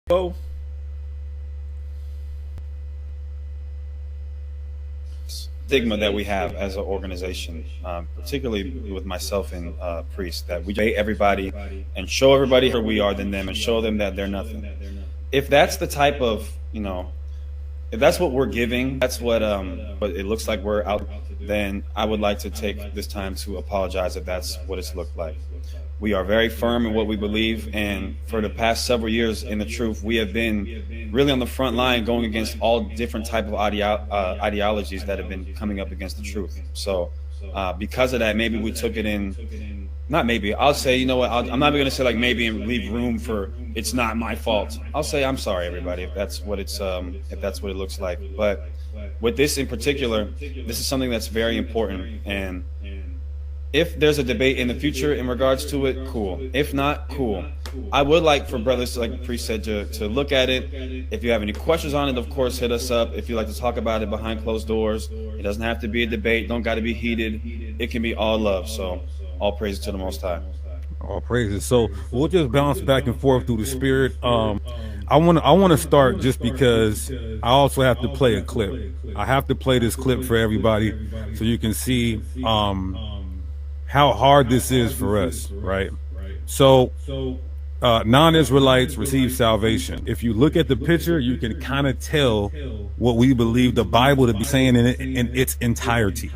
So stigma that we have as an organization, particularly with myself and priests, that we debate everybody and show everybody who we are than them and show them that they're nothing. If that's the type of, if that's what we're giving, that's what it looks like we're out, then I would like to take this time to apologize if that's what it's looked like. We are very firm in what we believe, and for the past several years in the truth, we have been really on the front line going against all different type of ideologies that have been coming up against the truth. So because of that, maybe we took it in, not maybe, I'll say, you know what, I'm not even going to say like maybe and leave room for it's not my fault. I'll say I'm sorry, everybody, if that's what if that's what it looks like. But with this in particular, this is something that's very important, and if there's a debate in the future in regards to it, cool. If not, cool. I would like for brothers, like the priest said, to look at it. If you have any questions on it, of course, hit us up. If you'd like to talk about it behind closed doors, it doesn't have to be a debate. Don't got to be heated. It can be all love. So all praises to the Most High. All praises. So we'll just bounce back and forth through the spirit. I want to start just because I also have to play a clip. I have to play this clip for everybody so you can see how hard this is for us, right? So non-Israelites receive salvation. If you look at the picture, you can kind of tell what we believe the Bible to be saying in its entirety.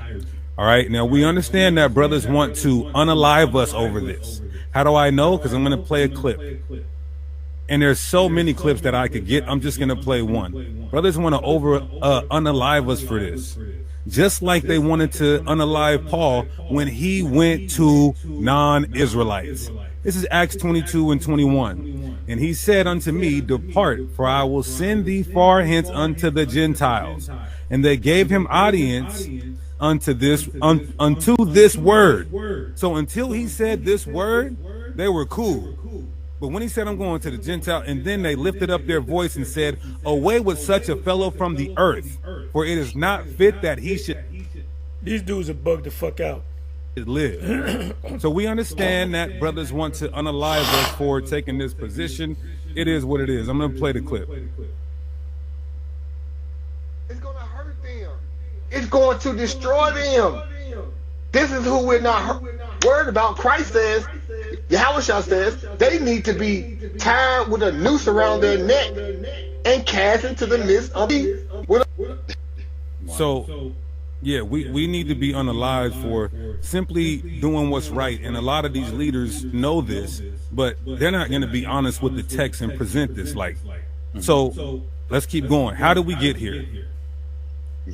All right. Now, we understand that brothers want to unalive us over this. How do I know? Because I'm going to play a clip. And there's so many clips that I could get. I'm just going to play one. Brothers want to unalive us for this. Just like they wanted to unalive Paul when he went to non-Israelites. This is Acts 22:21. And he said unto me, depart, for I will send thee far hence unto the Gentiles. And they gave him audience unto this word. So until he said this word, they were cool. But when he said, I'm going to the Gentile, and then they lifted up their voice and said, away with such a fellow from the earth, for it is not fit that he should. these dudes are bugged the fuck out. Live. So we understand that brothers want to unalive us for taking this position. It is what it is. I'm going to play the clip. It's going to hurt them. It's going to destroy them. This is who we're not worried about. Christ says, Yahushua says, they need to be tied with a noose around their neck and cast into the midst of the. So, yeah, we need to be unalived for simply doing what's right. And a lot of these leaders know this, but they're not going to be honest with the text and present this like. So let's keep going. How did we get here?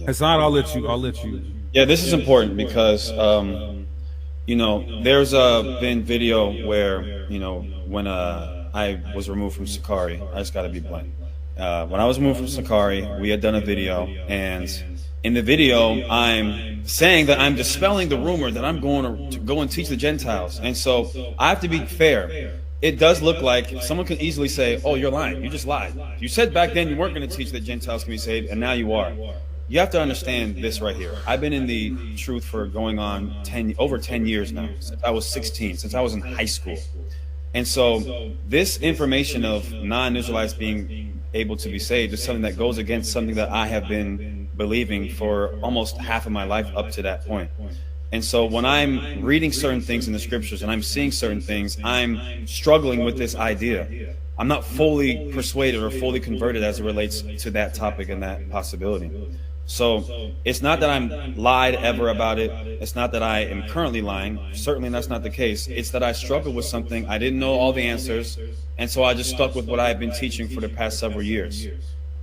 Hassan, I'll let you. Yeah, this is important because, there's been video where, when I was removed from Sakari, I just got to be blunt. When I was removed from Sakari, we had done a video, and in the video, I'm saying that I'm dispelling the rumor that I'm going to go and teach the Gentiles. And so I have to be fair. It does look like someone can easily say, oh, you're lying. You just lied. You said back then you weren't going to teach that Gentiles can be saved, and now you are. You have to understand this right here. I've been in the truth for going on over 10 years now, since I was 16, since I was in high school. And so this information of non-Israelites being able to be saved is something that goes against something that I have been believing for almost half of my life up to that point. And so when I'm reading certain things in the scriptures and I'm seeing certain things, I'm struggling with this idea. I'm not fully persuaded or fully converted as it relates to that topic and that possibility. So it's not that I'm lied ever about it. It's not that I am currently lying. Certainly that's not the case. It's that I struggled with something. I didn't know all the answers. And so I just stuck with what I've been teaching for the past several years.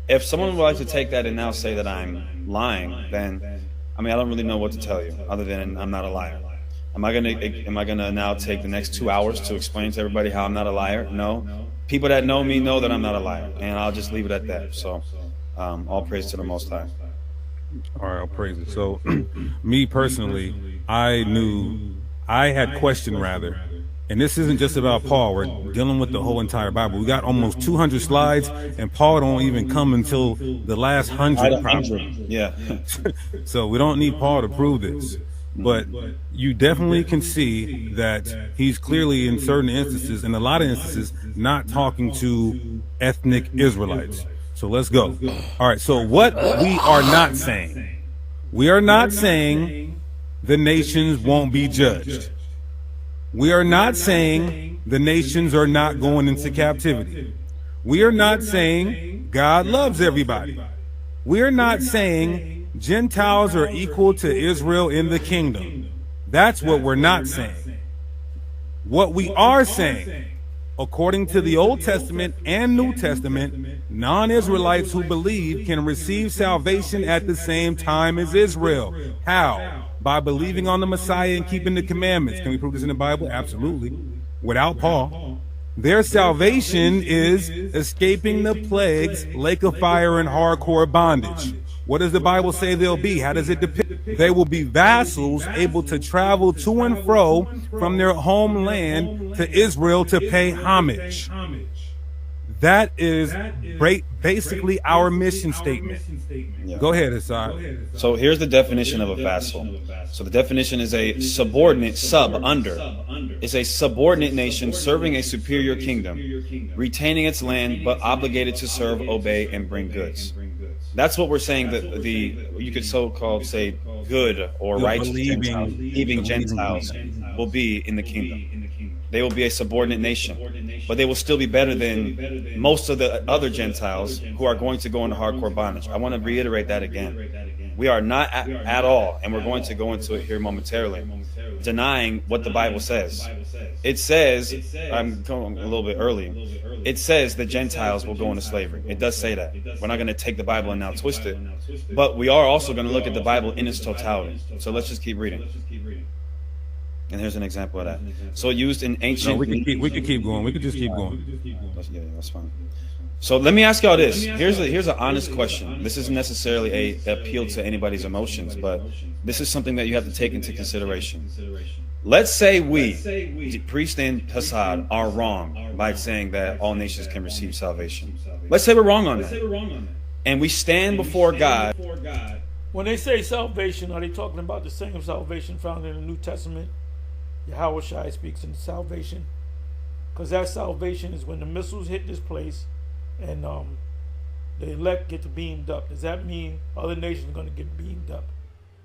If someone would like to take that and now say that I'm lying, then, I don't really know what to tell you other than I'm not a liar. Am I gonna now take the next 2 hours to explain to everybody how I'm not a liar? No. People that know me know that I'm not a liar, and I'll just leave it at that. So all praise to the Most High. All right, I'll praise it. So me personally, I had questioned rather, and this isn't just about Paul. We're dealing with the whole entire Bible. We got almost 200 slides, and Paul don't even come until the last 100 probably. Yeah. So we don't need Paul to prove this. but you definitely can see that he's clearly, in certain instances, in a lot of instances, not talking to ethnic Israelites. So let's go. All right. So what we are not saying, we are not saying the nations won't be judged. We are not saying the nations are not going into captivity. We are not saying God loves everybody. We are not saying Gentiles are equal to Israel in the kingdom. That's what we're not saying. What we are saying, according to the Old Testament and New Testament, non-Israelites who believe can receive salvation at the same time as Israel. How? By believing on the Messiah and keeping the commandments. Can we prove this in the Bible? Absolutely. Without Paul. Their salvation is escaping the plagues, lake of fire, and hardcore bondage. What does the Bible say they'll be? How does it depict? They will be vassals able to travel to and fro from their homeland to Israel to pay homage. That is basically our mission statement. Yeah. Go ahead, Asad. So here's the definition of a vassal. So the definition is a subordinate, is a subordinate nation serving a superior kingdom, retaining its land, but obligated to serve, obey, and bring goods. That's what we're saying, that you could so-called say good or righteous believing Gentiles will be in the kingdom. They will be a subordinate nation, but they will still be better than most of the other Gentiles who are going to go into hardcore bondage. I want to reiterate that again. We are not at all, and we're going to go into it here momentarily, denying what the Bible says. It says, I'm going a little bit early, it says the Gentiles will go into slavery. It does say that. We're not going to take the Bible and now twist it, but we are also going to look at the Bible in its totality. So let's just keep reading. And here's an example of that. So used in ancient... No, we can keep going. We can just keep going. Yeah, that's fine. So let me ask y'all this. Here's an honest question. This isn't necessarily a appeal to anybody's emotions, but this is something that you have to take into consideration. Let's say we, Priest and Hassad, are wrong by saying that all nations can receive salvation. Let's say we're wrong on that. And we stand before God. When they say salvation, are they talking about the same salvation found in the New Testament? Yahweh Shai speaks in salvation, because that salvation is when the missiles hit this place and the elect get beamed up. Does that mean other nations are going to get beamed up?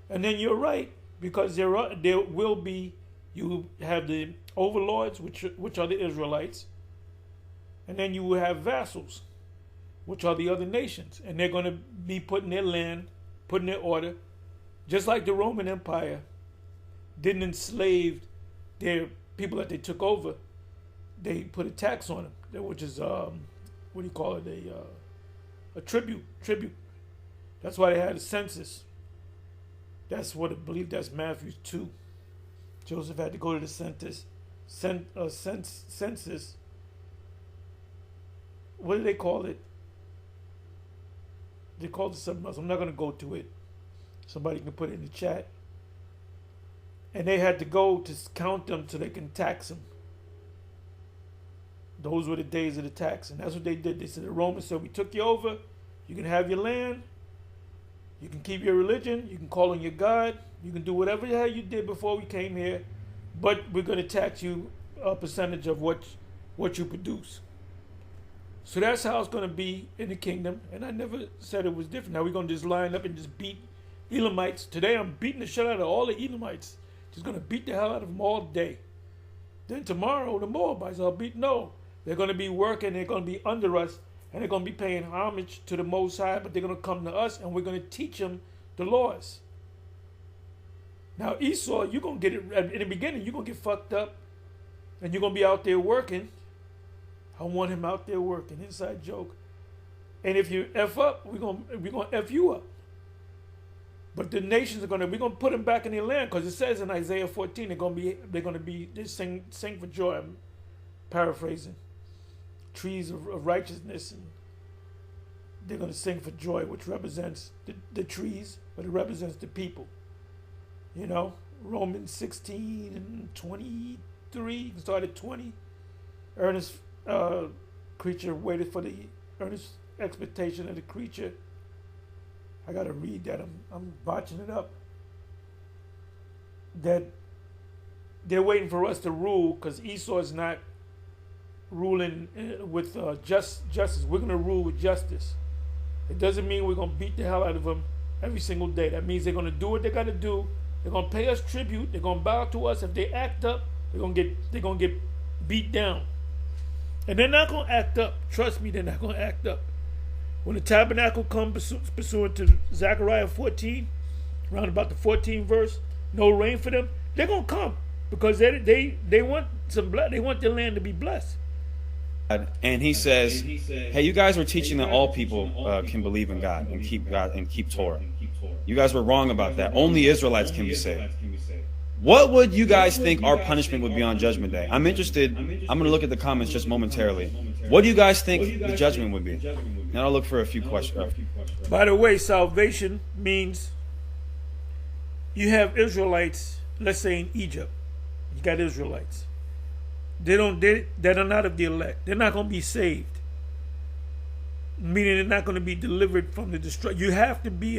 And then you're right, because there will be, you have the overlords, which are the Israelites, and then you will have vassals, which are the other nations, and they're going to be put in their land, put in their order, just like the Roman Empire didn't enslave their people that they took over. They put a tax on them, which is what do you call it? A tribute. That's why they had a census. That's what I believe. That's Matthew 2. Joseph had to go to the census. What do they call it? They called it something else. I'm not going to go to it. Somebody can put it in the chat. And they had to go to count them so they can tax them. Those were the days of the tax. And that's what they did. They said, the Romans said, we took you over. You can have your land. You can keep your religion. You can call on your God. You can do whatever the hell you did before we came here. But we're going to tax you a percentage of what you produce. So that's how it's going to be in the kingdom. And I never said it was different. Now we're going to just line up and just beat Elamites. Today I'm beating the shit out of all the Elamites. Just going to beat the hell out of them all day. Then tomorrow the Moabites I'll beat. No. They're going to be working. They're going to be under us. And they're going to be paying homage to the Most High. But they're going to come to us and we're going to teach them the laws. Now Esau, you're going to get it in the beginning. You're going to get fucked up. And you're going to be out there working. I want him out there working. Inside joke. And if you F up, we're gonna F you up. But the nations we're gonna put them back in their land, because it says in Isaiah 14 they sing for joy. I'm paraphrasing. Trees of righteousness, and they're gonna sing for joy, which represents the trees, but it represents the people. You know, Romans 16 and 23, you can start at 20. Earnest creature waited for the earnest expectation of the creature. I gotta read that. I'm botching it up. that they're waiting for us to rule because Esau is not ruling with justice. We're going to rule with justice. It doesn't mean we're going to beat the hell out of them every single day. That means they're going to do what they got to do. They're going to pay us tribute. They're going to bow to us. If they act up, they're going to get beat down. And they're not going to act up. Trust me, they're not going to act up. When the tabernacle comes pursuant to Zechariah 14, around about the 14th verse, no rain for them, they're going to come because they want they want their land to be blessed. And he says, hey, you guys were teaching that all people can believe in God and keep Torah. You guys were wrong about that. Only Israelites can be saved. What would you guys think our punishment would be on Judgment Day? I'm interested. I'm going to look at the comments just momentarily. What do you guys think the judgment would be? Now I'll look for a few questions. By the way, salvation means you have Israelites, let's say in Egypt. You got Israelites. They are not of the elect. They're not going to be saved. Meaning they're not going to be delivered from the destruction. You have to be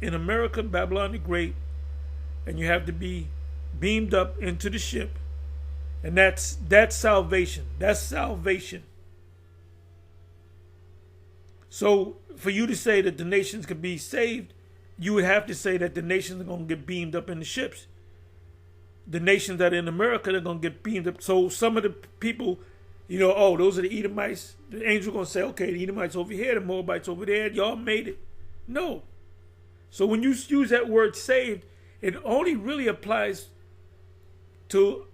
in America, Babylon the Great, and you have to be beamed up into the ship. And that's salvation. That's salvation. So for you to say that the nations could be saved, you would have to say that the nations are going to get beamed up in the ships. The nations that are in America, they're going to get beamed up. So some of the people, oh, those are the Edomites. The angel going to say, okay, the Edomites over here, the Moabites over there, y'all made it. No. So when you use that word saved, it only really applies to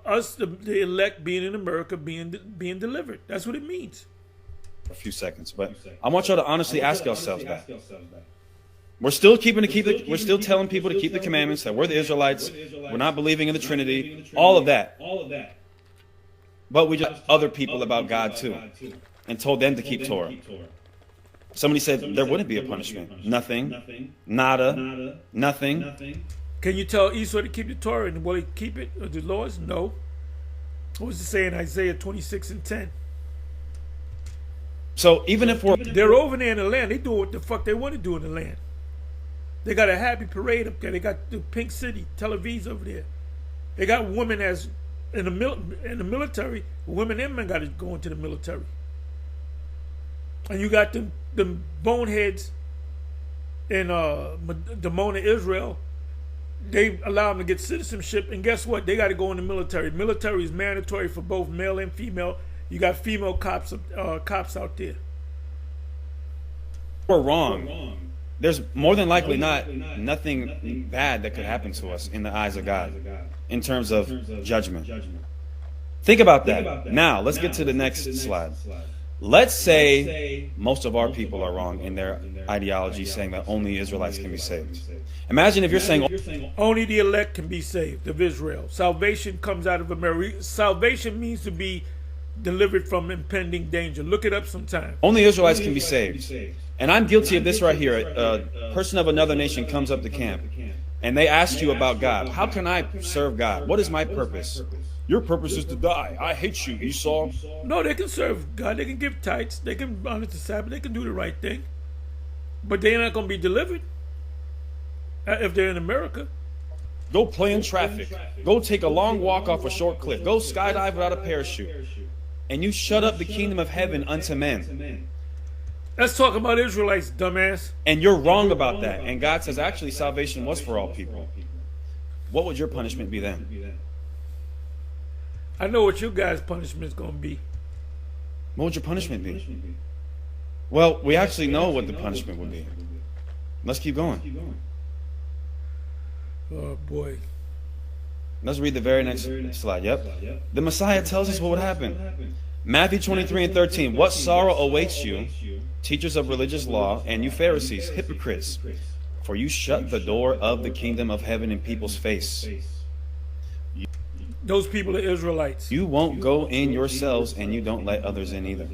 us, the elect being in America, being delivered. That's what it means. A few seconds, but I want y'all to honestly ask yourselves that. We're still we're still telling people to keep the commandments, that we're the Israelites, we're not believing in the Trinity, all of that. But we just other people about God too, and told them to keep Torah. Somebody said there wouldn't be a punishment. Nothing. Nada. Nothing. Can you tell Esau to keep the Torah and will he keep it, or the laws? No. What was it saying in Isaiah 26:10? So even if they're over there in the land, they do what the fuck they want to do in the land. They got a happy parade up there. They got the Pink City, Tel Aviv's over there. They got women as in the military. Women and men got to go into the military. And you got the boneheads in Dimona, Israel. They allow them to get citizenship, and guess what? They got to go in the military. Military is mandatory for both male and female. You got female cops out there. We're wrong. There's more than likely nothing bad that could happen to us in the eyes of God in terms of judgment. Think about that. Now, let's get to the next slide. Let's say most of our people are wrong in their ideology, saying that only Israelites can be saved. Imagine if you're saying only the elect can be saved of Israel. Salvation comes out of America. Salvation means to be delivered from impending danger. Look it up sometime. Only Israelites can be saved. And I'm guilty of this right here. A person of another nation comes up to camp and they ask you about God. How can I serve God? What is my purpose? Your purpose is to die. I hate you, Esau. No, they can serve God. They can give tithes. They can honor the Sabbath. They can do the right thing. But they're not going to be delivered if they're in America. Go play in traffic. Go take a long walk off a short cliff. Go skydive without a parachute. And you shut up the kingdom of heaven unto men. Let's talk about Israelites, dumbass. And you're wrong about that. And God says actually salvation was for all people. What would your punishment be then? I know what your guys' punishment is going to be. What would your punishment be? Well, we actually know what the punishment would be. Let's keep going. Oh, boy. Let's read the very next slide. Yep. The Messiah tells us what would happen. Matthew 23:13. What sorrow awaits you, teachers of religious law, and you Pharisees, hypocrites, for you shut the door of the kingdom of heaven in people's face. Those people are Israelites. You won't go in yourselves, and you don't let others in either.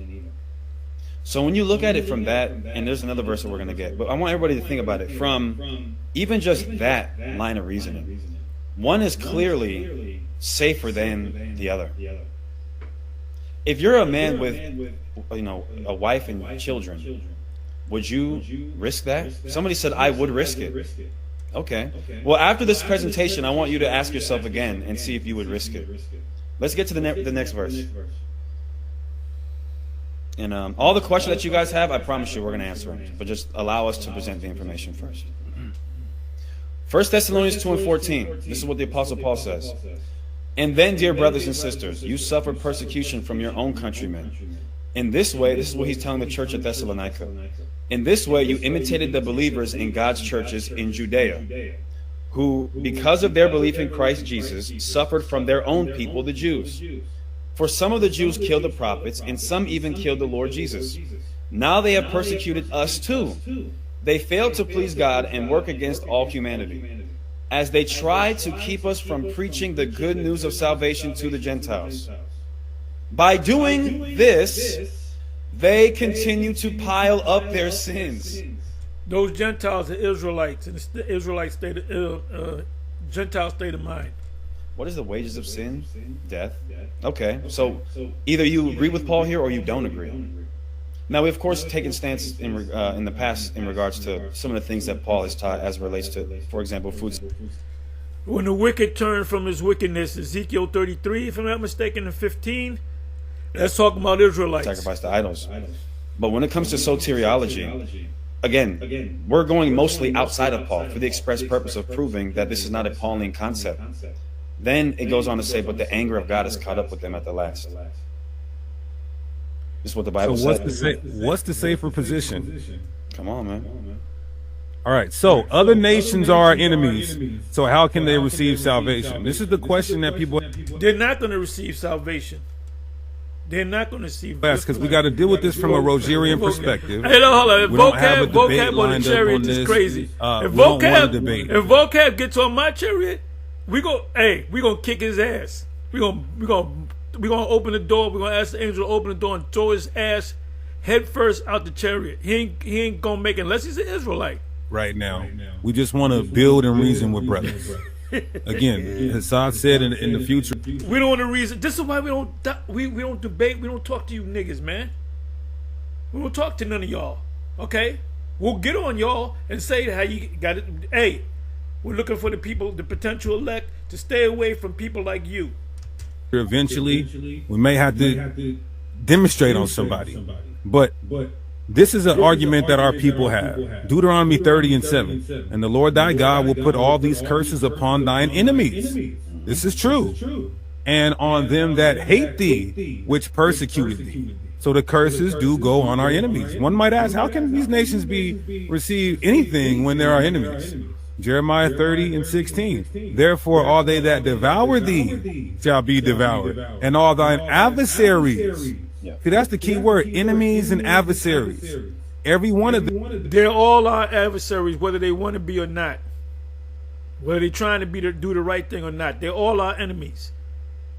So when you look at it from that, and there's another verse that we're going to get, but I want everybody to think about it from even just that line of reasoning. One is clearly safer than the other. If you're a man with, a wife and children, would you risk that? Somebody said, I would risk it. Okay. Well, after this presentation, I want you to ask yourself again and see if you would risk it. Let's get to the next verse. And all the questions that you guys have, I promise you we're going to answer them. But just allow us to present the information first. 1 Thessalonians 2:14. This is what the Apostle Paul says. And then, dear brothers and sisters, you suffered persecution from your own countrymen. In this way, this is what he's telling the church at Thessalonica. In this way, you imitated the believers in God's churches in Judea, who, because of their belief in Christ Jesus, suffered from their own people, the Jews. For some of the Jews killed the prophets, and some even killed the Lord Jesus. Now they have persecuted us too. They failed to please God and work against all humanity, as they try to keep us from preaching the good news of salvation to the Gentiles. By doing this, they continue to pile up their sins. Those Gentiles are Israelites, and it's the Israelite state of Gentile state of mind. What is the wages of sin? Death. Okay, so either you agree with Paul here or you don't agree. Now, we've, of course, taken stances in the past in regards to some of the things that Paul has taught as it relates to, for example, food. When the wicked turn from his wickedness, Ezekiel 33, if I'm not mistaken, and 15, that's talking about Israelites. Sacrifice to idols. But when it comes to soteriology, again, we're going mostly outside of Paul for the express purpose of proving that this is not a Pauline concept. Then it goes on to say, but the anger of God is caught up with them at the last. This is what the Bible says. What's the safer position? Come on, man. All right, so other nations are our enemies. So how can they receive salvation? This is the question that people... They're not going to receive salvation. They're not going to receive... Yes, because we got to deal with this from a Rogerian perspective. Hey, hold on. We don't have a debate Vocab on the lined up chariot on is this. crazy. We don't want to debate. If Vocab gets on my chariot, we gonna kick his ass. We gonna open the door. We're gonna ask the angel to open the door and throw his ass head first out the chariot. He ain't gonna make it unless he's an Israelite. Right now, we just want to build and reason with brothers. Again, Hassad said in the future, we don't want to reason. This is why we don't debate. We don't talk to you niggas, man. We don't talk to none of y'all. Okay, we'll get on y'all and say how you got it. Hey, we're looking for the people, the potential elect, to stay away from people like you. Eventually, we may have to demonstrate on somebody. But this is an argument that our people have. Deuteronomy 30:7. And the Lord thy God will put all these curses upon thine enemies. This is true. And on them that hate thee, which persecuted thee. So the curses do go on our enemies. One might ask, how can these nations receive anything when there are enemies? Jeremiah 30:16. Therefore all they that devour thee shall be devoured, and all thine adversaries. See, that's the key word, enemies and adversaries. Every one of them. They're all our adversaries, whether they want to be or not. Whether they're trying to do the right thing or not. They're all our enemies.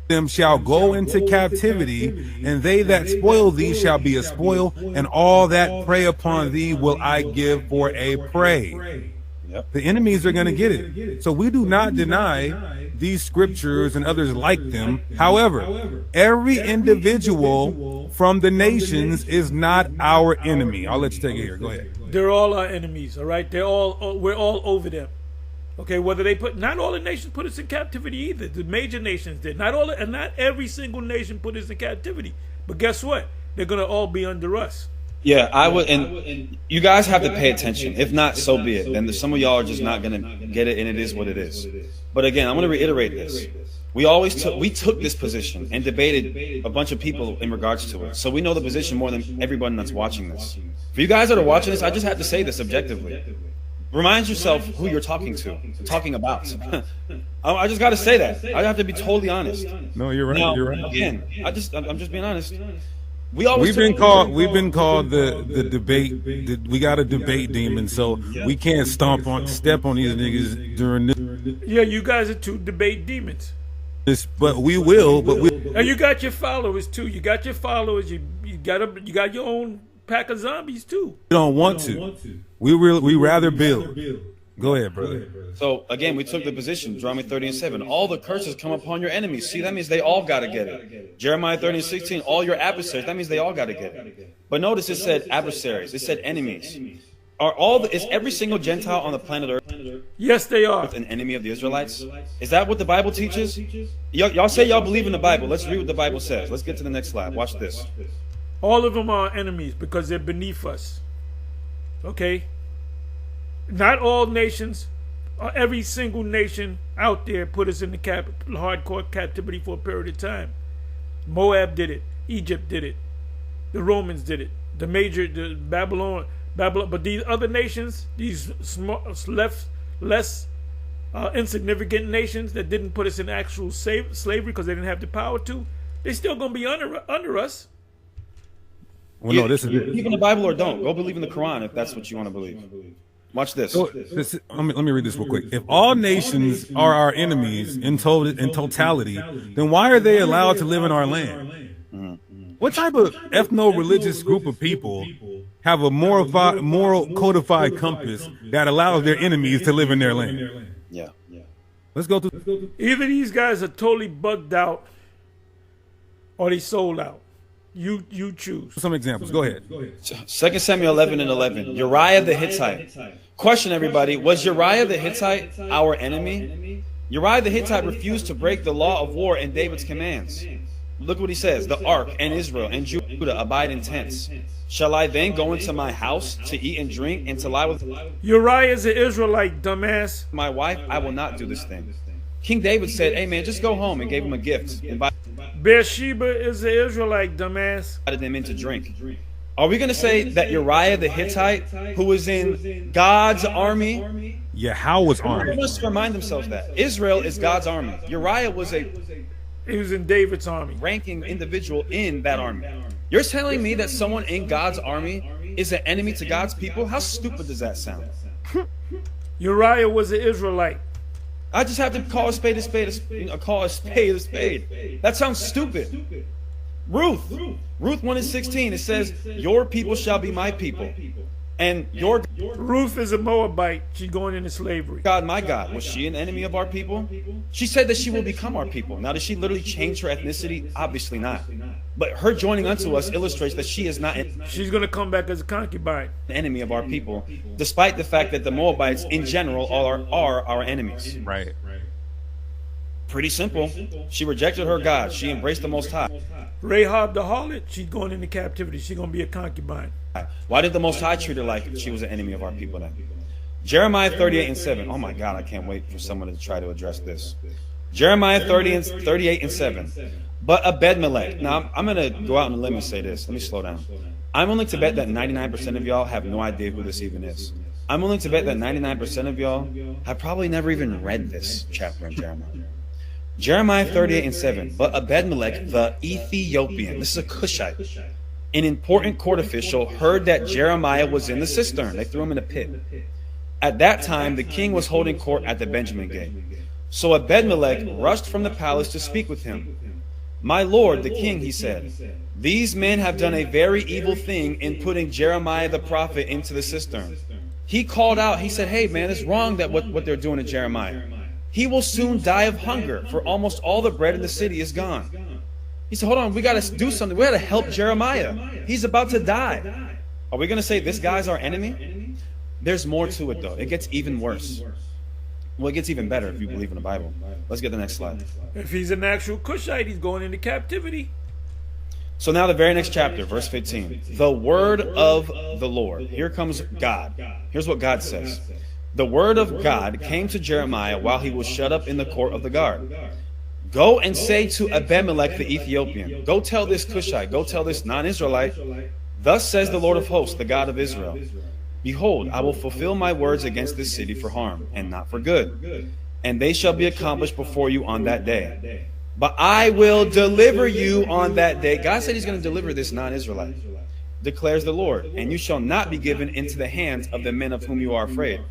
Them shall go into captivity, and they that spoil thee shall be a spoil, and all that prey upon thee will I give for a prey. Yep. The enemies are going to get it. So we do not deny these scriptures and others like them. However, every individual from the nations is not our enemy. I'll let you take it here. Go ahead. They're all our enemies, all right? We're all over them. Okay, whether not all the nations put us in captivity either. The major nations did. Not every single nation put us in captivity. But guess what? They're going to all be under us. Yeah, I would, and you guys have to pay attention. If not, so be it. Then some of y'all are just not going to get it, and it is what it is. But again, I'm going to reiterate this. We took this position and debated a bunch of people in regards to it. So we know the position more than everyone that's watching this. For you guys that are watching this, I just have to say this objectively. Remind yourself who you're talking about. I just got to say that. I have to be totally honest. No, you're right. Now, you're right. Again, I'm just being honest. We've been called the debate. We got a debate demon, so we can't step on these niggas during this. Yeah, you guys are two debate demons. But we will. And you got your followers too. You got your followers. You got your own pack of zombies too. We don't want to. We rather build. Go ahead, brother. So again, we took the position, Deuteronomy 30:7. All the curses come upon your enemies. See, that means they all got to get it. Jeremiah 30:16. All your adversaries. That means they all got to get it. But notice it said adversaries. It said enemies. Is every single Gentile on the planet Earth Yes, they are. an enemy of the Israelites? Is that what the Bible teaches? Y'all say y'all believe in the Bible. Let's read what the Bible says. Let's get to the next slide. Watch this. All of them are enemies because they're beneath us. Okay? Not all nations, every single nation out there put us in the hardcore captivity for a period of time. Moab did it. Egypt did it. The Romans did it. The Babylon, but these other nations, these small, less insignificant nations that didn't put us in actual slavery because they didn't have the power to, they're still going to be under us. Well, no, this is believe in the Bible or don't. Go believe in the Quran if that's what you want to believe. Watch this. So, let me read this real quick. If all nations are our enemies in totality, then why are they allowed to live in our land? What type of ethno-religious group of people have a moral codified compass that allows their enemies to live in their land? Yeah. Let's go through. Either these guys are totally bugged out or they sold out. You choose. Some examples. Go ahead. 2 Samuel 11:11. Uriah the Hittite. Question, everybody. Was Uriah the Hittite our enemy? Uriah the Hittite refused to break the law of war and David's commands. Look what he says. The ark and Israel and Judah abide in tents. Shall I then go into my house to eat and drink and to lie with Uriah is an Israelite, dumbass. my wife? I will not do this thing. King David said, hey man, just go home, and gave him a gift. Bathsheba is an Israelite, dumbass. Invited them in to drink. Are we going to say that Uriah the Hittite, who was in God's army? Yahweh's army. They must remind themselves that. Israel is God's army. Uriah was He was in David's army. ranking individual in that army. You're telling me that someone in God's army is an enemy to God's people? How stupid does that sound? Uriah was an Israelite. I just have to call a spade a spade, call a spade a spade. That sounds stupid. Ruth 1:16, it says, your people shall be my people. And your Ruth is a Moabite. She's going into slavery. God, my God, was she an enemy of our people? She said that she will become our people. Now, did she literally change her ethnicity? Obviously not. But her joining unto us illustrates that she is not an She's going to come back as a concubine. enemy of our people, despite the fact that the Moabites in general are our enemies. Right. Pretty simple. She rejected her God. She embraced the Most High. Rahab the harlot, she's going into captivity. She's going to be a concubine. Why did the Most High treat her like she was an enemy of our people then? Jeremiah 38:7. Oh my God, I can't wait for someone to try to address this. Jeremiah 38:7. But Abedmelech. Now, I'm going to go out on a limb and say this. Let me slow down. I'm willing to bet that 99% of y'all have no idea who this even is. I'm willing to bet that 99% of y'all have probably never even read this chapter in Jeremiah. Jeremiah 38:7. But Abedmelech the Ethiopian, this is a Cushite, an important court official, heard that Jeremiah was in the cistern. They threw him in a pit. At that time, the king was holding court at the Benjamin Gate. So Abedmelech rushed from the palace to speak with him. My lord, the king, he said, these men have done a very evil thing in putting Jeremiah the prophet into the cistern. He called out, he said, hey man, it's wrong that what they're doing to Jeremiah. He will soon die of hunger, for almost all the bread in the city is gone. He said, hold on, we got to do something. We got to help Jeremiah. He's about to die. Are we going to say this guy's our enemy? There's more to it, though. It gets even worse. Well, it gets even better if you believe in the Bible. Let's get the next slide. If he's an actual Cushite, he's going into captivity. So now the very next chapter, verse 15. The word of the Lord. Here comes God. Here's what God says. The word of God came to Jeremiah while he was shut up in the court of the guard. Go and say to Abimelech the Ethiopian, go tell this Cushite, go tell this non-Israelite, thus says the Lord of hosts, the God of Israel, behold, I will fulfill my words against this city for harm, and not for good, and they shall be accomplished before you on that day. But I will deliver you on that day. God said he's going to deliver this non-Israelite, declares the Lord, and you shall not be given into the hands of the men of whom you are afraid.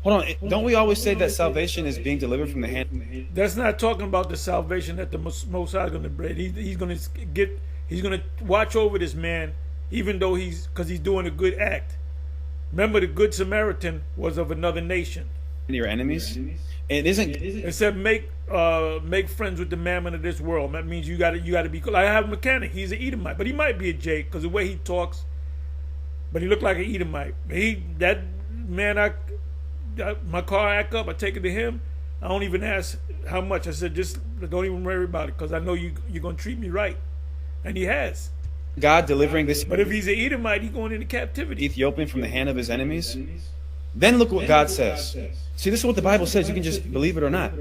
Hold on, don't we always say that salvation is being delivered from the hand? That's not talking about the salvation that the Most High is going to bring. He's going to watch over this man, even though because he's doing a good act. Remember, the Good Samaritan was of another nation. Your enemies? It said make friends with the mammon of this world. That means you got to be cool. I have a mechanic. He's an Edomite, but he might be a Jake because the way he talks. but he looked like an Edomite. That man, my car act up. I take it to him. I don't even ask how much. I said, just don't even worry about it, because I know you're gonna treat me right, and he has. God delivering this But if he's an Edomite, he's going into captivity. Ethiopian from the hand of his enemies. Then look what God says. See, this is what the Bible says. You can just believe it or not.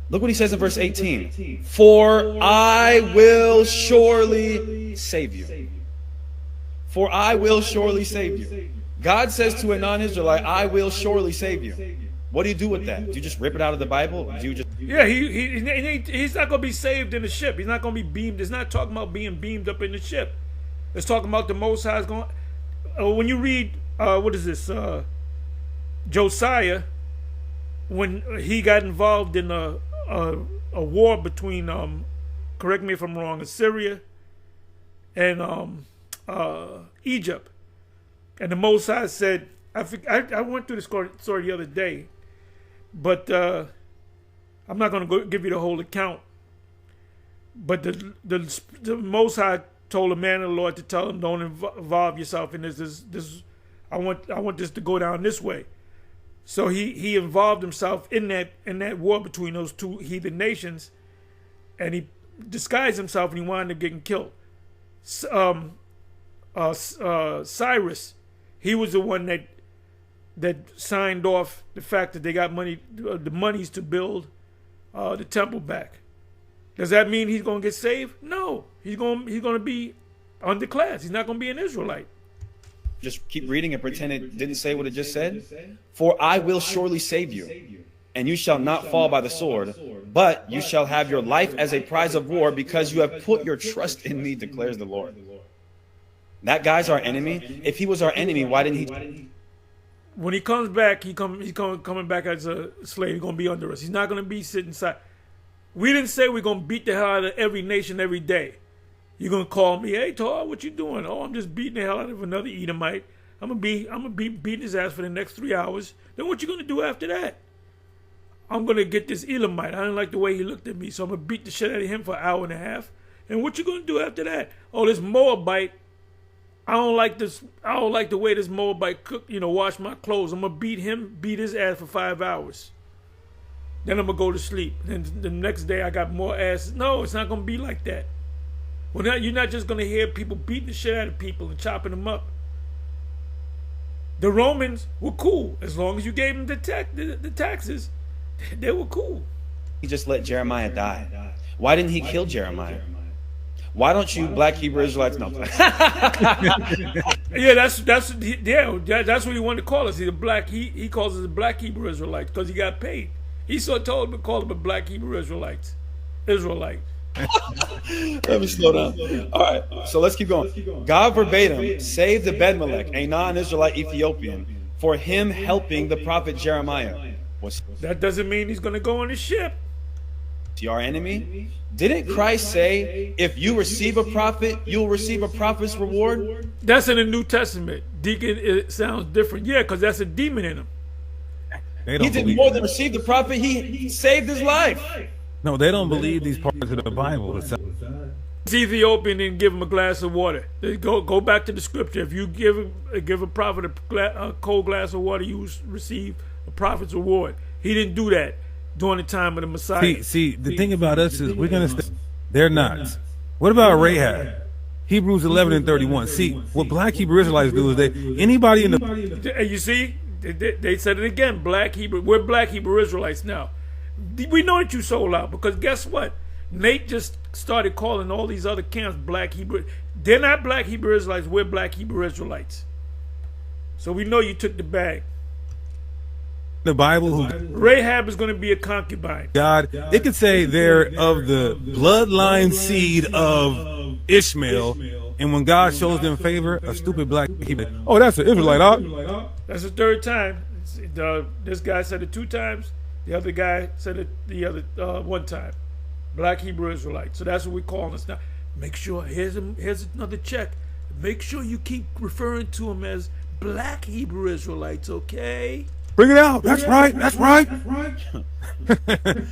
Look what he says in verse 18. For I will surely save you. For I will surely save you. God says to a non-Israelite, I will surely save you. What do you do with that? Do you just rip it out of the Bible? Or do you just... Yeah, he's not going to be saved in the ship. He's not going to be beamed. It's not talking about being beamed up in the ship. It's talking about the Most High is going... when you read, what is this? Josiah, when he got involved in a war between, correct me if I'm wrong, Assyria and Egypt. And the Most High said, I went through this story the other day, but I'm not going to give you the whole account. But the Most High told the man of the Lord to tell him, don't involve yourself in this. I want this to go down this way. So he involved himself in that war between those two heathen nations, and he disguised himself, and he wound up getting killed. Cyrus, he was the one that signed off the fact that they got the monies to build the temple back. Does that mean he's going to get saved? No, he's going to be underclass. He's not going to be an Israelite. Just keep reading and pretend it didn't say what it just said. For I will surely save you, and you shall not fall by the sword, but you shall have your life as a prize of war, because you have put your trust in me, declares the Lord. That guy's our enemy. If he was our enemy, why didn't he? When he comes back, he's coming back as a slave. He's going to be under us. He's not going to be sitting inside. We didn't say we're going to beat the hell out of every nation every day. You're going to call me, hey, Tar, what you doing? Oh, I'm just beating the hell out of another Edomite. I'm gonna be beating his ass for the next 3 hours. Then what you going to do after that? I'm going to get this Elamite. I didn't like the way he looked at me, so I'm going to beat the shit out of him for an hour and a half. And what you going to do after that? Oh, this Moabite, I don't like this. I don't like the way this Moabite wash my clothes. I'm going to beat his ass for 5 hours. Then I'm going to go to sleep. And the next day I got more ass. No, it's not going to be like that. Well, now you're not just going to hear people beating the shit out of people and chopping them up. The Romans were cool. As long as you gave them the taxes, they were cool. He just let Jeremiah die. Why didn't he kill Jeremiah? Why don't you black Hebrew Israelites know? Yeah, that's what he wanted to call us. He calls us the black Hebrew Israelites because he got paid. He so told him to call them a black Hebrew Israelite. Let me slow down. All right, so let's keep going. God verbatim saved the Bedmelech, a non-Israelite Ethiopian, for him helping the prophet Jeremiah. That doesn't mean he's going to go on the ship. Our enemy? Didn't Christ say, if you receive a prophet, you'll receive a prophet's reward? That's in the New Testament. Deacon, it sounds different. Yeah, because that's a demon in him. He did more than receive the prophet. He saved his life. No, they don't believe these parts of the Bible. This Ethiopian didn't give him a glass of water. Go back to the scripture. If you give a prophet a cold glass of water, you receive a prophet's reward. He didn't do that during the time of the Messiah. See, the thing about us is we're gonna. They're not. What about Rahab? Hebrews 11:31. See, what black Hebrew Israelites do is anybody in the. You see, they said it again. We're black Hebrew Israelites now. We know that you sold out because guess what? Nate just started calling all these other camps black Hebrew. They're not black Hebrew Israelites. We're black Hebrew Israelites. So we know you took the bag. The Bible, Rahab is going to be a concubine. God, it could say they're of the bloodline seed of Ishmael, and when God shows them favor, a stupid black Hebrew. Oh, that's an Israelite, huh? That's the third time. This guy said it 2 times. The other guy said it the other one time. Black Hebrew Israelite. So that's what we're calling us now. Make sure, here's another check. Make sure you keep referring to them as black Hebrew Israelites, okay? Bring it out. That's right.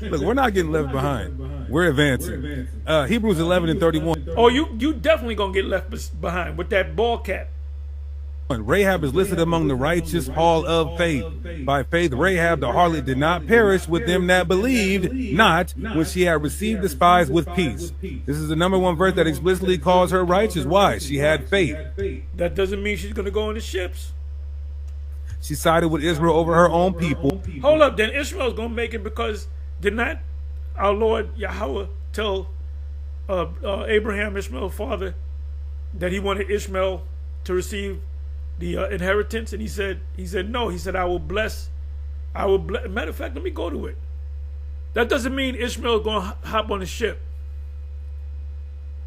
Look, we're not getting left behind. We're advancing. Hebrews 11:31. Oh, you definitely going to get left behind with that ball cap. Rahab is listed among the righteous hall of faith. By faith, Rahab the harlot did not perish with them that believed not, when she had received the spies with peace. This is the number one verse that explicitly calls her righteous. Why? She had faith. That doesn't mean she's going to go on the ships. She sided with Israel over her own people. Hold up, then Ishmael's going to make it, because did not our Lord Yahweh tell Abraham, Ishmael's father, that he wanted Ishmael to receive the inheritance? And he said no. He said, I will bless. Matter of fact, let me go to it. That doesn't mean Ishmael's going to hop on the ship.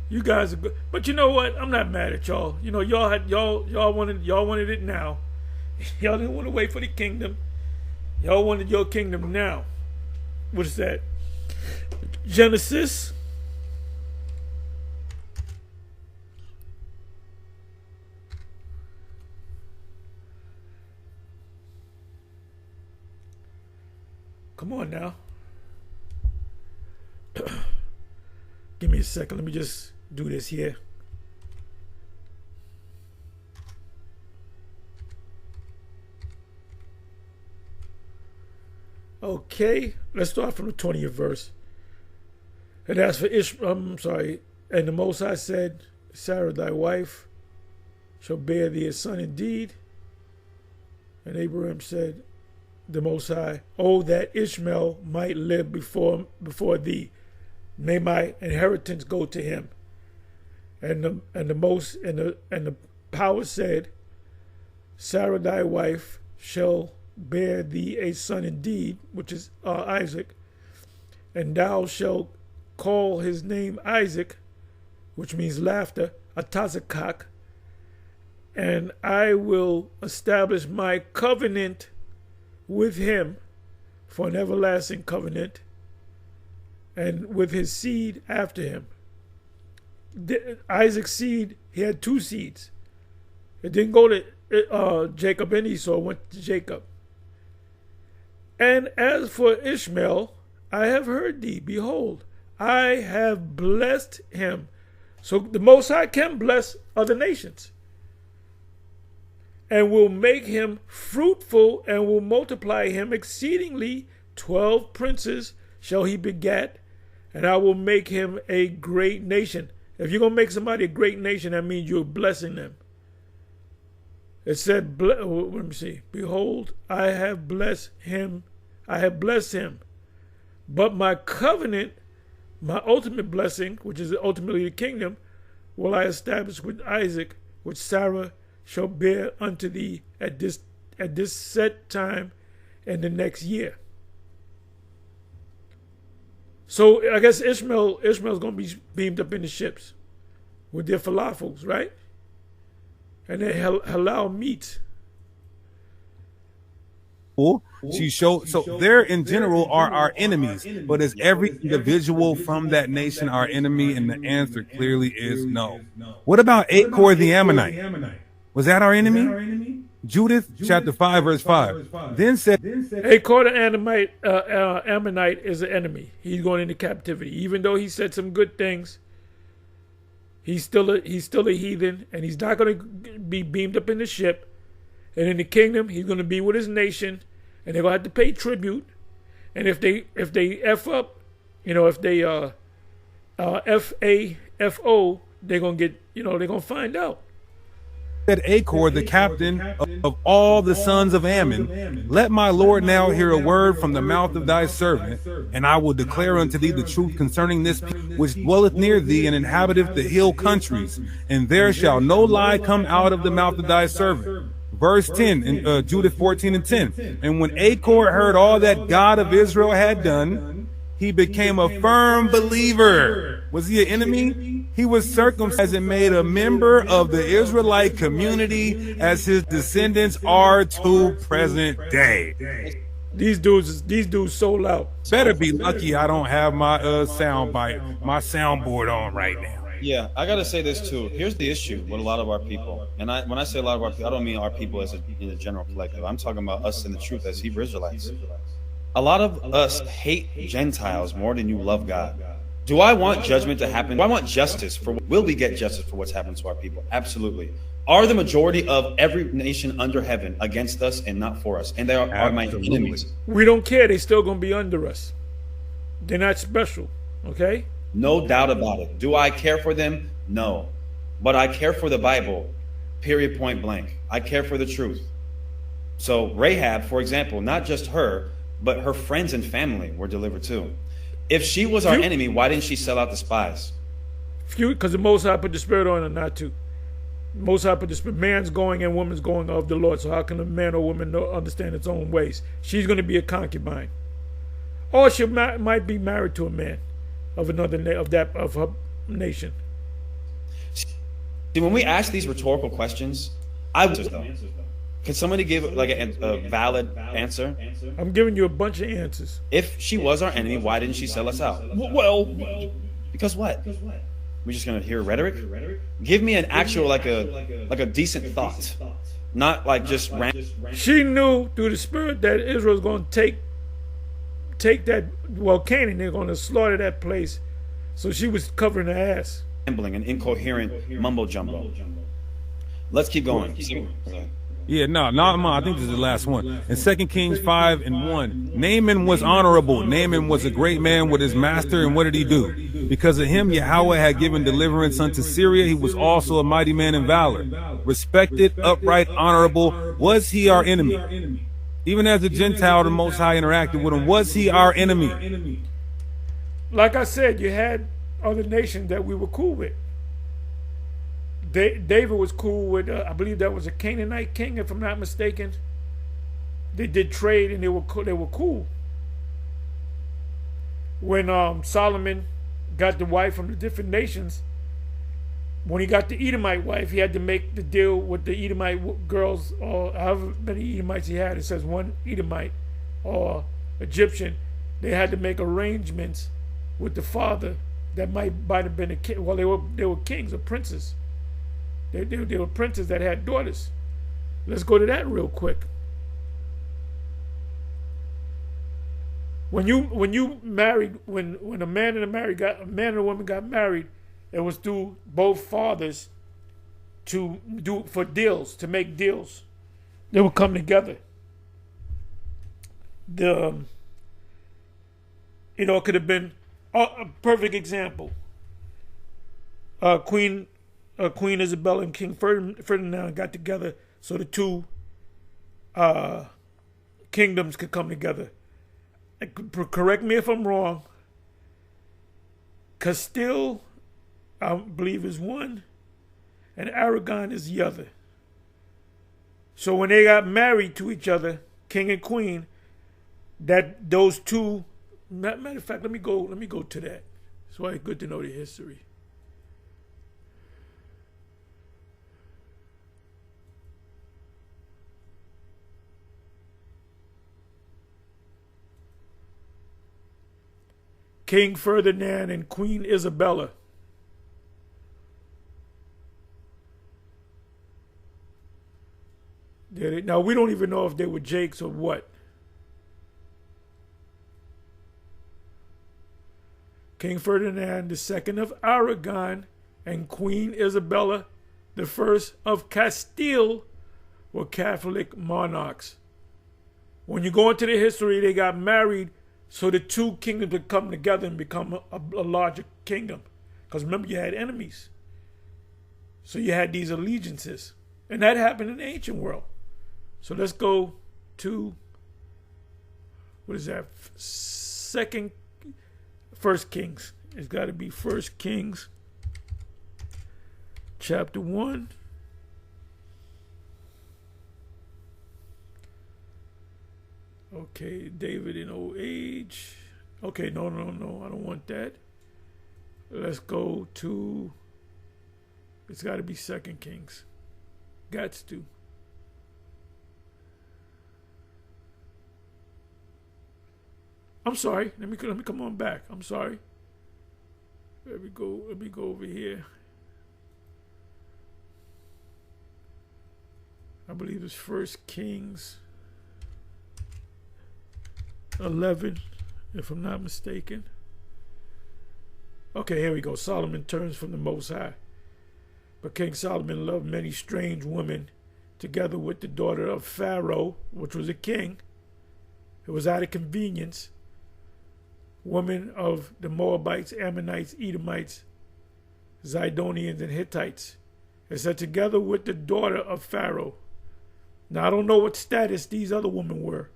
You guys are good, but you know what? I'm not mad at y'all. You know, y'all wanted it now. Y'all didn't want to wait for the kingdom. Y'all wanted your kingdom now. What is that? Genesis. Come on now. Give me a second. Let me just do this here. Okay, let's start from the 20th verse. And as for and the Most High said, Sarah thy wife shall bear thee a son indeed. And Abraham said, the Most High, oh, that Ishmael might live before thee. May my inheritance go to him. And the power said, Sarah thy wife shall bear thee a son indeed, which is Isaac, and thou shalt call his name Isaac, which means laughter, Atazakak, and I will establish my covenant with him for an everlasting covenant, and with his seed after him. Isaac's seed, he had two seeds. It didn't go to Jacob and Esau, it went to Jacob. And as for Ishmael, I have heard thee. Behold, I have blessed him. So the Most High can bless other nations, and will make him fruitful, and will multiply him exceedingly. 12 princes shall he beget, and I will make him a great nation. If you're going to make somebody a great nation, that means you're blessing them. It said, let me see. Behold, I have blessed him. But my covenant, my ultimate blessing, which is ultimately the kingdom, will I establish with Isaac, which Sarah shall bear unto thee at this set time in the next year. So I guess Ishmael's going to be beamed up in the ships with their falafels, right? And their halal meat. She showed, so there in general are our enemies, but is every individual from that nation our enemy? And the answer clearly is no. What about Achor the Ammonite? Was that our enemy? Judith chapter 5 verse 5. Then said, Achor the Ammonite is an enemy. He's going into captivity. Even though he said some good things, he's still a heathen, and he's not going to be beamed up in the ship. And in the kingdom, he's going to be with his nation, and they're going to have to pay tribute. And if they F up, if they FAFO, they're going to get, they're going to find out. Said Achor, the captain of all the sons of Ammon, let my Lord now hear a word from the mouth of thy servant, and I will declare unto thee the truth concerning this which dwelleth near thee and inhabiteth the hill countries, and there shall no lie come out of the mouth of thy servant. Verse 10 in Judith 14 and 10. And when Achor heard all that God of Israel had done, he became a firm believer. Was he an enemy? He was circumcised and made a member of the Israelite community, as his descendants are to present day. These dudes sold out. Better be lucky I don't have my soundboard on right now. Yeah, I gotta say this too. Here's the issue with a lot of our people, and when I say a lot of our people, I don't mean our people as in a general collective. I'm talking about us in the truth as Hebrew Israelites. A lot of us hate Gentiles more than you love God. Do I want judgment to happen? Do I want justice? Will we get justice for what's happened to our people? Absolutely. are the majority of every nation under heaven against us and not for us? And they are my Absolutely. enemies. We don't care. They're still going to be under us. They're not special. Okay? No doubt about it. Do I care for them? No. But I care for the Bible, period, point blank. I care for the truth. So Rahab, for example, not just her, but her friends and family were delivered too. If she was our enemy, why didn't she sell out the spies? Because the Most High put the Spirit on her not to. Most High put the Spirit. Man's going and woman's going of the Lord. So how can a man or woman understand its own ways? She's going to be a concubine. Or she might be married to a man of another of her nation. See, when we ask these rhetorical questions, I would though. Can somebody give like a valid answer? I'm giving you a bunch of answers. If she was our enemy, why didn't she sell us out? Well, because what? We're just gonna hear rhetoric? Give me an actual like a decent thought, not like just random. She knew through the Spirit that Israel was going to take that Canaan. They're going to slaughter that place. So she was covering her ass. Rambling and incoherent mumbo jumbo. Let's keep going. Yeah, I think this is the last one. In 2 Kings 5:1, Naaman was honorable. Naaman was a great man with his master, and what did he do? Because of him, Yahweh had given deliverance unto Syria. He was also a mighty man in valor. Respected, upright, honorable. Was he our enemy? Even as a Gentile, the Most High interacted with him. Was he our enemy? Like I said, you had other nations that we were cool with. David was cool with, I believe that was a Canaanite king, if I'm not mistaken. They did trade and they were cool. When Solomon got the wife from the different nations, when he got the Edomite wife, he had to make the deal with the Edomite girls, or however many Edomites he had. It says one Edomite or Egyptian. They had to make arrangements with the father that might have been a king. Well, they were kings or princes. They were princes that had daughters. Let's go to that real quick. When you married, when a man and a woman got married, it was through both fathers to make deals. They would come together. It could have been a perfect example. Queen Isabella and King Ferdinand got together so the two kingdoms could come together. Correct me if I'm wrong. Castile, I believe, is one, and Aragon is the other. So when they got married to each other, king and queen, that those two. Matter of fact, let me go to that. It's why it's good to know the history. King Ferdinand and Queen Isabella. Now, we don't even know if they were Jakes or what. King Ferdinand II of Aragon and Queen Isabella I of Castile were Catholic monarchs. When you go into the history, they got married so the two kingdoms would come together and become a larger kingdom. Because remember, you had enemies. So you had these allegiances. And that happened in the ancient world. So let's go to, what is that? First Kings. It's got to be First Kings, chapter 1. Okay, David in old age. Okay, no, I don't want that. Let's go to, it's got to be Second Kings. Gots to. I'm sorry. Let me come on back. I'm sorry. Let me go over here. I believe it's First Kings 11, if I'm not mistaken. Okay, here we go. Solomon turns from the Most High. But King Solomon loved many strange women, together with the daughter of Pharaoh, which was a king. It was out of convenience. Women of the Moabites, Ammonites, Edomites, Zidonians, and Hittites. It said together with the daughter of Pharaoh. Now, I don't know what status these other women were,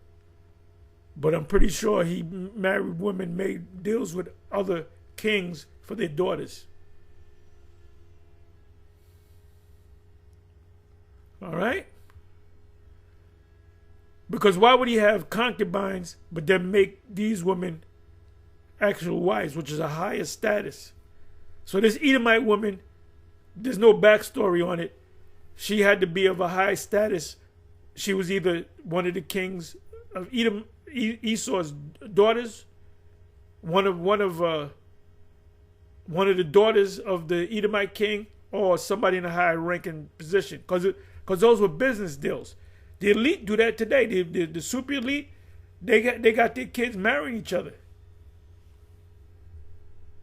but I'm pretty sure he married women, made deals with other kings for their daughters. All right? Because why would he have concubines but then make these women actual wives, which is a higher status? So this Edomite woman, there's no backstory on it. She had to be of a high status. She was either one of the kings of Edom, Esau's daughters, one of the daughters of the Edomite king, or somebody in a high ranking position. Because those were business deals. The elite do that today. The super elite, they got their kids marrying each other.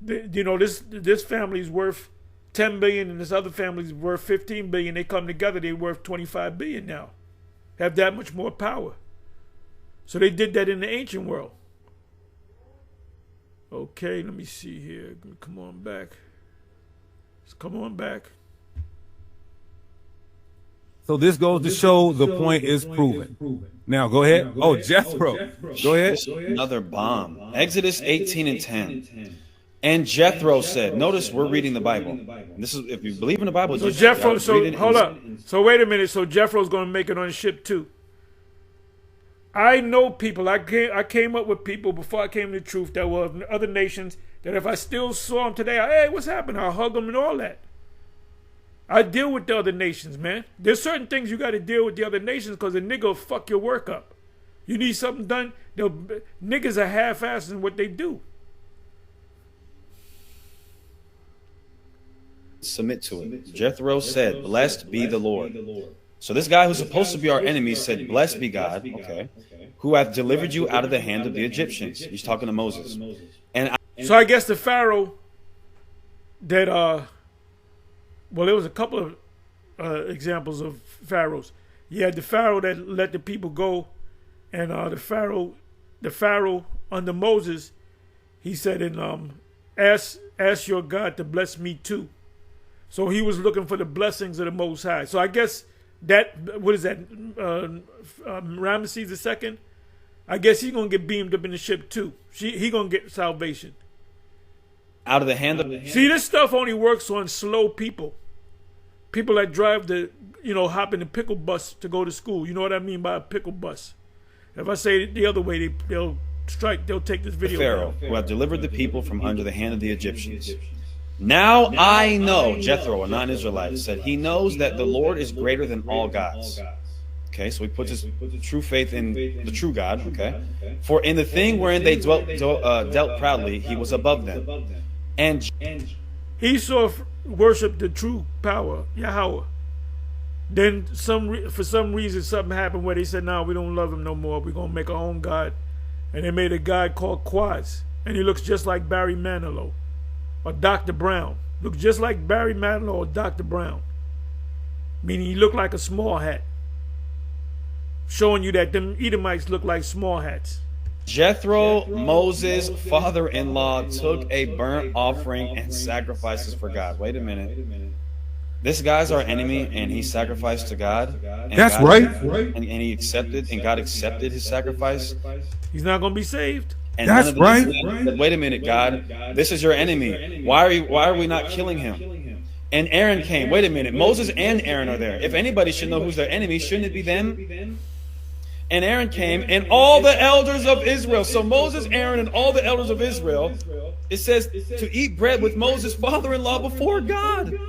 This family's worth 10 billion and this other family's worth 15 billion. They come together, they're worth 25 billion now. Have that much more power. So they did that in the ancient world. Okay, let me see here. Come on back. Let's come on back. So this goes to show the point is proven. Now go ahead. Oh, Jethro. Go ahead. Another bomb. Exodus 18:10. And Jethro said, notice we're reading the Bible. And this is, if you believe in the Bible, so Jethro, hold up. So wait a minute. So Jethro's going to make it on the ship too. I know people. I came up with people before I came to the truth that were of other nations that if I still saw them today, hey, what's happening? I'll hug them and all that. I deal with the other nations, man. There's certain things you got to deal with the other nations because a nigga will fuck your work up. You need something done, niggas are half-assed in what they do. Submit to it. Jethro said, blessed be the Lord. So this guy who's supposed to be our enemy said, blessed be God, okay, who hath delivered you out of the hand of the Egyptians. He's talking to Moses. So I guess the Pharaoh that, well, there was a couple of examples of pharaohs. You had the Pharaoh that let the people go, and the Pharaoh under Moses, he said, ask your God to bless me too. So he was looking for the blessings of the Most High. So I guess that, what is that, Ramesses II? I guess he's going to get beamed up in the ship too. He going to get salvation. Out of the hand of... See, this stuff only works on slow people. People that drive hop in the pickle bus to go to school. You know what I mean by a pickle bus. If I say it the other way, they'll take this video. Pharaoh, who hath delivered the people from under the hand of the Egyptians. Now I know, Jethro, a non-Israelite, said he knows that the Lord is greater than all gods. Okay, so he puts his true faith in the true God, okay? For in the thing wherein they dealt proudly, he was above them. And Esau worshiped the true power, Yahweh. Then for some reason something happened where they said, no, we don't love him no more. We're going to make our own God. And they made a God called Quaz. And he looks just like Barry Manilow or Dr. Brown. Looks just like Barry Manilow or Dr. Brown. Meaning he looked like a small hat. Showing you that them Edomites look like small hats. Jethro, Moses' father-in-law, took a burnt offering and sacrifices for God. Wait a minute. This guy's our enemy, and he sacrificed to God. That's God, right. And he accepted, and God accepted his sacrifice. He's not going to be saved. And that's right. Said, wait a minute, God. This is your enemy. Why are we not killing him? And Aaron came. Wait a minute. Moses and Aaron are there. If anybody should know who's their enemy, shouldn't it be them? And Aaron came, and all the elders of Israel. So Moses, Aaron, and all the elders of Israel, it says, to eat bread with Moses' father-in-law before God.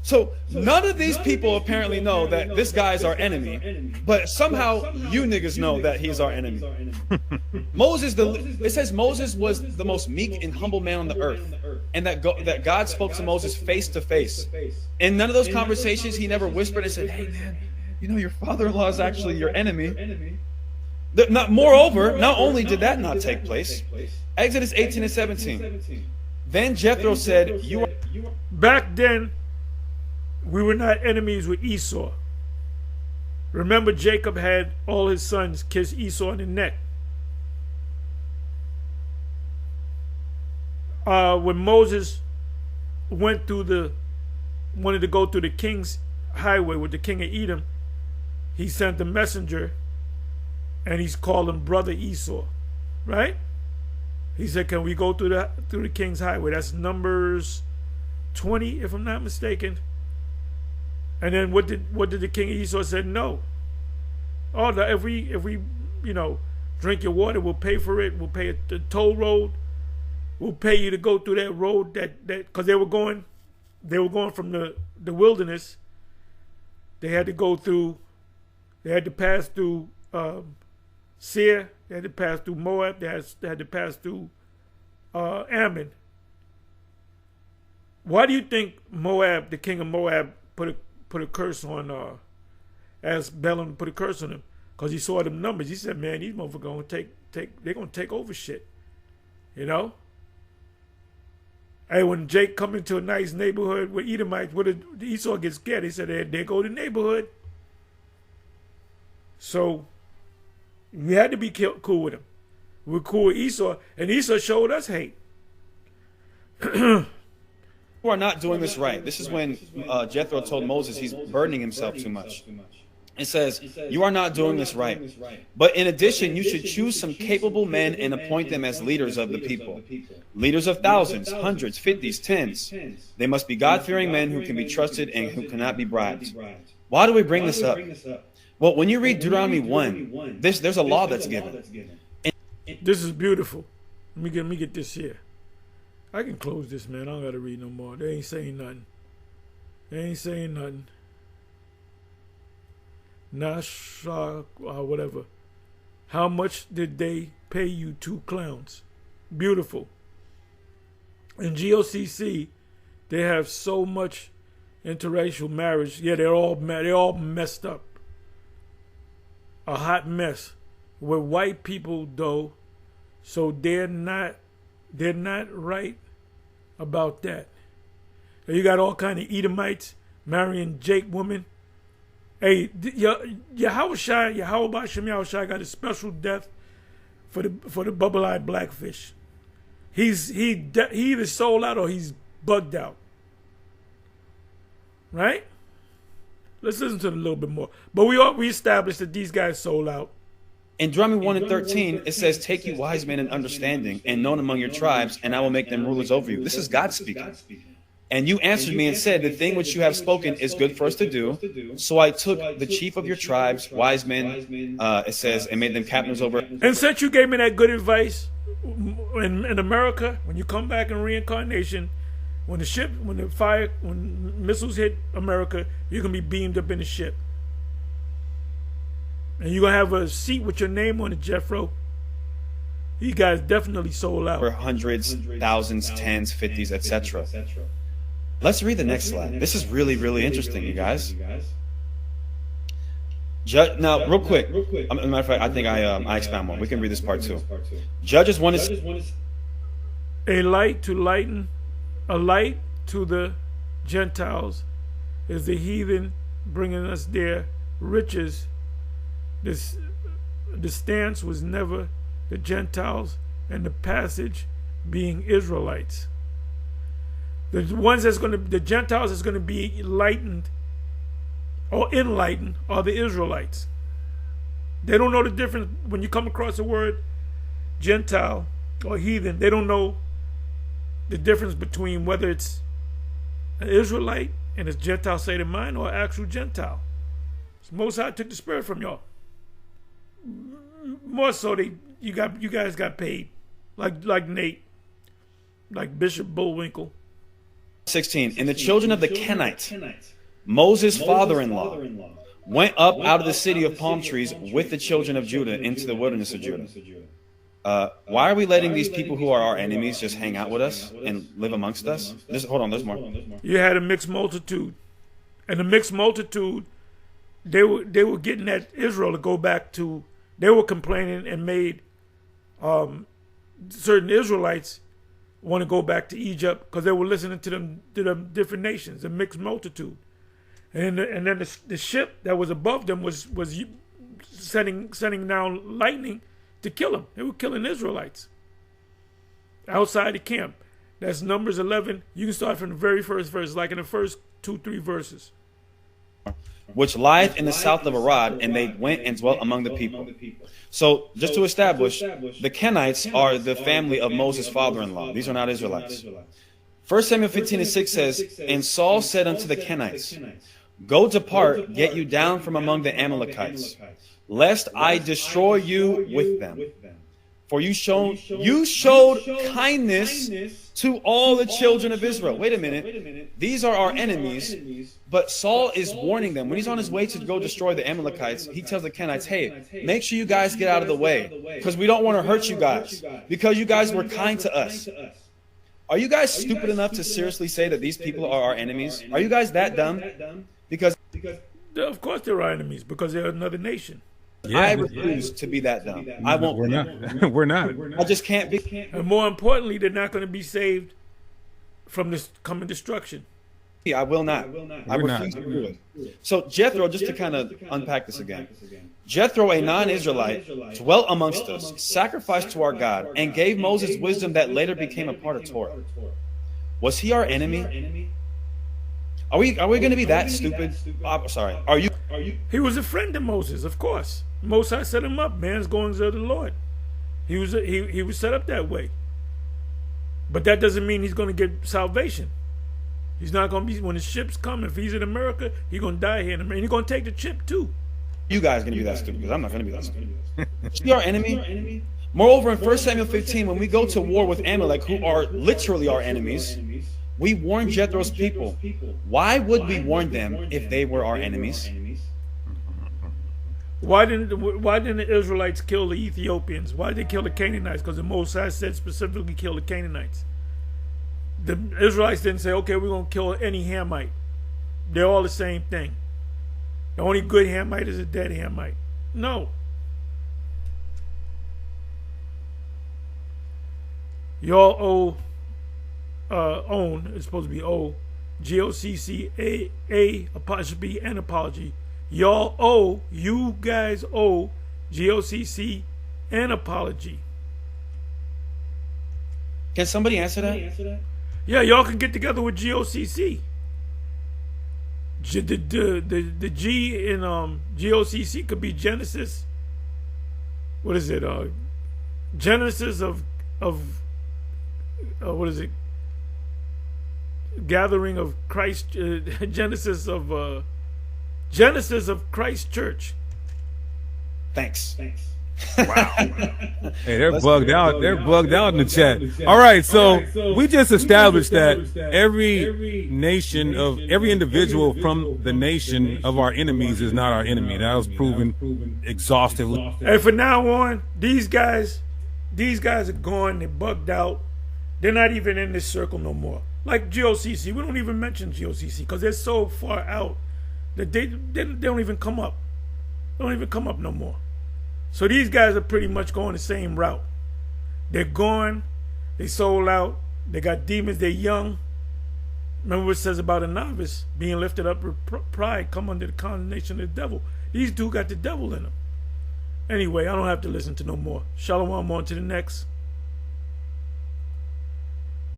So none of these people apparently know that this guy is our enemy, but somehow you niggas know that he's our enemy. It says Moses was the most meek and humble man on the earth, and that God spoke to Moses face to face. In none of those conversations, he never whispered and said, hey man, you know your father-in-law is actually your enemy. Moreover, not only did that not take place, Exodus 18:17. Then Jethro said, back then, we were not enemies with Esau. Remember, Jacob had all his sons kiss Esau in the neck. When Moses wanted to go through the king's highway with the king of Edom, he sent a messenger, and he's called him brother Esau, right? He said, "Can we go through the king's highway?" That's Numbers 20, if I'm not mistaken. And then what did the king of Esau said? No. Oh, if we drink your water, we'll pay for it. We'll pay the toll road. We'll pay you to go through that road that because they were going from the wilderness. They had to go through. They had to pass through Seir. They had to pass through Moab. They had to pass through Ammon. Why do you think Moab, the king of Moab, put a curse on? Asked Balaam to put a curse on him because he saw them numbers. He said, "Man, these motherfuckers gonna they're gonna take over shit." You know. Hey, when Jake come into a nice neighborhood with Edomites, Esau gets scared. He said, "There go the neighborhood." So we had to be cool with him. We're cool with Esau, and Esau showed us hate. You are not doing this right. This is when Jethro told Moses he's burdening himself too much. It says, "You are not doing this right. But in addition, you should choose some capable men and appoint them as leaders of the people. Leaders of thousands, hundreds, fifties, tens. They must be God-fearing men who can be trusted and who cannot be bribed." Why do we bring this up? Well, when you read Deuteronomy 1, there's a law that's given. This is beautiful. Let me get this here. I can close this, man. I don't got to read no more. They ain't saying nothing. Whatever. How much did they pay you 2 clowns? Beautiful. In GOCC, they have so much interracial marriage. Yeah, they're all messed up. A hot mess. We're white people though, so they're not right about that. You got all kind of Edomites marrying Jake women. Hey, Yahweh Shem got a special death for the bubble-eyed blackfish. He either sold out or he's bugged out. Right? Let's listen to it a little bit more. But we established that these guys sold out. In Deuteronomy 1 and 13, it says, "Take you wise men and understanding, and known among your tribes, and I will make them rulers over you." This is God speaking. "And you answered me and said, the thing which you have spoken is good for us to do. So I took the chief of your tribes, wise men," it says, "and made them captains over." And since you gave me that good advice, in America, when you come back in reincarnation, when missiles hit America, you're going to be beamed up in the ship. And you're going to have a seat with your name on it, Jeffro. You guys definitely sold out. For hundreds, thousands, tens, fifties, etc. Let's read the next slide. This is really, really interesting, you guys. Now, real quick. As a matter of fact, I think I expound more. We can read this part too. Judges 1 is a light to the Gentiles is the heathen bringing us their riches. The stance was never the Gentiles, and the passage being Israelites. The Gentiles that's going to be enlightened or enlightened are the Israelites. They don't know the difference. When you come across the word Gentile or heathen, they don't know the difference between whether it's an Israelite and it's Gentile state of mind or actual Gentile. So Most High took the spirit from y'all. More so, you guys got paid, like Nate, like Bishop Bullwinkle. 16. And the children of the Kenites, Moses' father-in-law, went up out of the city of palm trees with the children of Judah into the wilderness of Judah. Why are we letting these people who are our enemies just hang out with us and live amongst us? Hold on, there's more. You had a mixed multitude, and the mixed multitude, they were getting at Israel to go back to. They were complaining and made certain Israelites want to go back to Egypt because they were listening to them different nations, a mixed multitude. and then the ship that was above them was sending down lightning to kill them. They were killing Israelites outside the camp. That's Numbers 11. You can start from the very first verse, like in the first 2-3 verses. Which lieth in the south of Arad, and they went and dwelt among the people. So, just to establish, the Kenites are the family of Moses' father-in-law. These are not Israelites. 1 Samuel 15:6 says, And Saul said unto the Kenites, Go depart, get you down from among the Amalekites, lest I destroy you with them. For you showed kindness to all the children of Israel. Wait a minute. These are our enemies, but Saul is warning them. When he's on his way to go destroy the Amalekites, he tells the Kenites, hey, make sure you guys get out of the way, because we don't want to hurt you guys, because you guys were kind to us. Are you guys stupid enough to seriously say that these people are our enemies? Are you guys that dumb? Because of course they're our enemies, because they're another nation. Yeah, I refuse to be that dumb. I won't. We're not. We're not. I just can't be. And more importantly, they're not going to be saved from this coming destruction. I will not. I refuse to do it. So Jethro, just to kind of unpack this again. Jethro, a non-Israelite, dwelt amongst us, sacrificed to our God, and gave Moses wisdom that later became a part of Torah. Was he our enemy? Are we going to be that stupid? Sorry. Are you? He was a friend of Moses, of course. Moses set him up. Man's goings of the Lord. He was set up that way. But that doesn't mean he's going to get salvation. He's not going to be, when the ships come, if he's in America, he's going to die here in America. And he's going to take the chip too. You guys are going to be that stupid, because I'm not going to be that stupid. Is he our enemy? Moreover, in 1 Samuel 15, when we go to war with Amalek, who are literally our enemies, we warn Jethro's people. Why would we warn them if they were our enemies? Why didn't the Israelites kill the Ethiopians? Why did they kill the Canaanites? Because the Moses said specifically kill the Canaanites. The Israelites didn't say, okay, we're going to kill any Hamite. They're all the same thing. The only good Hamite is a dead Hamite. No. Y'all own, it's supposed to be O, G-O-C-C-A, apostrophe, and apology. Y'all owe, you guys owe, G-O-C-C, and apology. Can somebody answer that? Yeah, y'all can get together with G-O-C-C. The G in G-O-C-C could be Genesis. What is it? Genesis of what is it? Gathering of Christ. Genesis of Christ Church. Thanks. Wow. Hey, they're bugged out. They're bugged out in the chat. All right, so we just established that every individual from the nation of our enemies is not our enemy. That was proven exhaustively. And from now on, these guys are gone. They're bugged out. They're not even in this circle no more. Like GOCC, we don't even mention GOCC because they're so far out that they don't even come up. They don't even come up no more. So these guys are pretty much going the same route. They're gone. They sold out. They got demons. They're young. Remember what it says about a novice being lifted up with pride, come under the condemnation of the devil. These two got the devil in them. Anyway, I don't have to listen to no more. Shalom, on to the next.